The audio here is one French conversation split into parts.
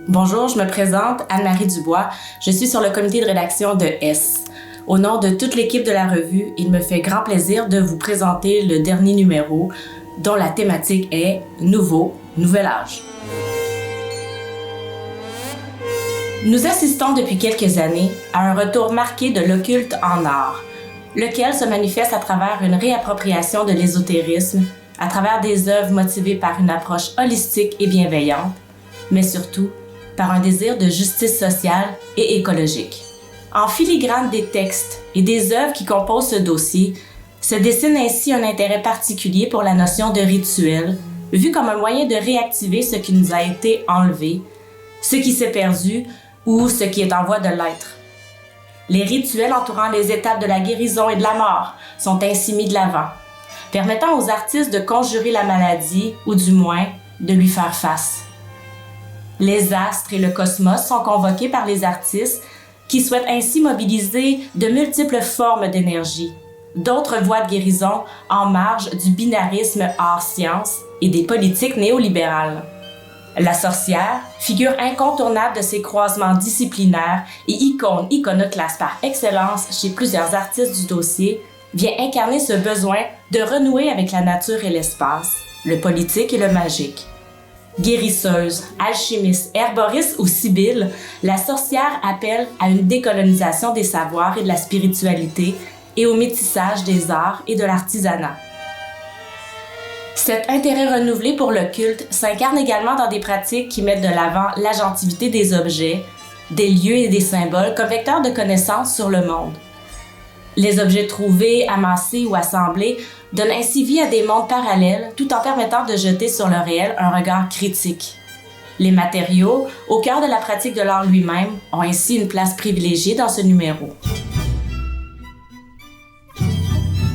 Bonjour, je me présente, Anne-Marie Dubois. Je suis sur le comité de rédaction de S. Au nom de toute l'équipe de la revue, il me fait grand plaisir de vous présenter le dernier numéro dont la thématique est « Nouveau, nouvel âge ». Nous assistons depuis quelques années à un retour marqué de l'occulte en art, lequel se manifeste à travers une réappropriation de l'ésotérisme, à travers des œuvres motivées par une approche holistique et bienveillante, mais surtout par un désir de justice sociale et écologique. En filigrane des textes et des œuvres qui composent ce dossier, se dessine ainsi un intérêt particulier pour la notion de rituel, vu comme un moyen de réactiver ce qui nous a été enlevé, ce qui s'est perdu ou ce qui est en voie de l'être. Les rituels entourant les étapes de la guérison et de la mort sont ainsi mis de l'avant, permettant aux artistes de conjurer la maladie ou du moins de lui faire face. Les astres et le cosmos sont convoqués par les artistes qui souhaitent ainsi mobiliser de multiples formes d'énergie, d'autres voies de guérison en marge du binarisme art-science et des politiques néolibérales. La sorcière, figure incontournable de ces croisements disciplinaires et iconoclaste par excellence chez plusieurs artistes du dossier, vient incarner ce besoin de renouer avec la nature et l'espace, le politique et le magique. Guérisseuse, alchimiste, herboriste ou sibylle, la sorcière appelle à une décolonisation des savoirs et de la spiritualité et au métissage des arts et de l'artisanat. Cet intérêt renouvelé pour le culte s'incarne également dans des pratiques qui mettent de l'avant l'agentivité des objets, des lieux et des symboles comme vecteurs de connaissances sur le monde. Les objets trouvés, amassés ou assemblés donnent ainsi vie à des mondes parallèles tout en permettant de jeter sur le réel un regard critique. Les matériaux, au cœur de la pratique de l'art lui-même, ont ainsi une place privilégiée dans ce numéro.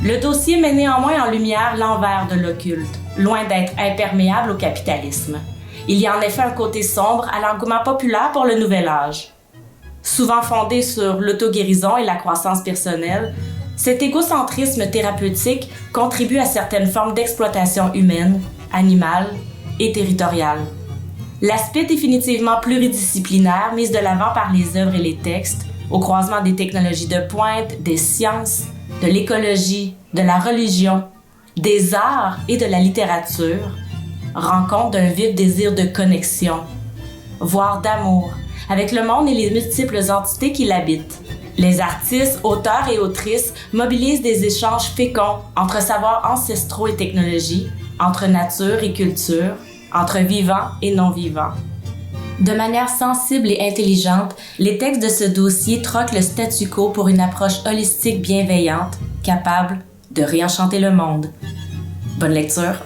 Le dossier met néanmoins en lumière l'envers de l'occulte, loin d'être imperméable au capitalisme. Il y a en effet un côté sombre à l'engouement populaire pour le nouvel âge. Souvent fondé sur l'auto-guérison et la croissance personnelle, cet égocentrisme thérapeutique contribue à certaines formes d'exploitation humaine, animale et territoriale. L'aspect définitivement pluridisciplinaire mis de l'avant par les œuvres et les textes, au croisement des technologies de pointe, des sciences, de l'écologie, de la religion, des arts et de la littérature, rend compte d'un vif désir de connexion, voire d'amour, avec le monde et les multiples entités qui l'habitent. Les artistes, auteurs et autrices mobilisent des échanges féconds entre savoirs ancestraux et technologie, entre nature et culture, entre vivants et non-vivants. De manière sensible et intelligente, les textes de ce dossier troquent le statu quo pour une approche holistique bienveillante, capable de réenchanter le monde. Bonne lecture!